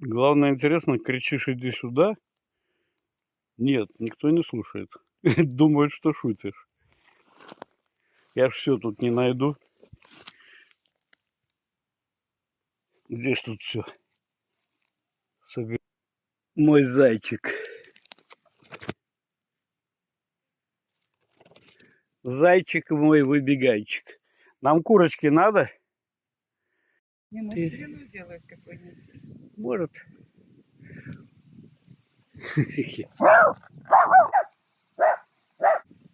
Главное, интересно, кричишь: "Иди сюда". Нет, никто не слушает. Думают, что шутишь. Я ж всё тут не найду. Где ж тут всё? Мой зайчик. Зайчик мой выбегайчик. Нам курочки надо? Не, может, блины делает какой-нибудь. Может.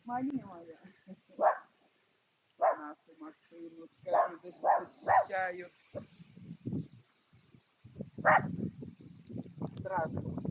Мани моя. Нашу машину, скажи, защищают. Здравствуй.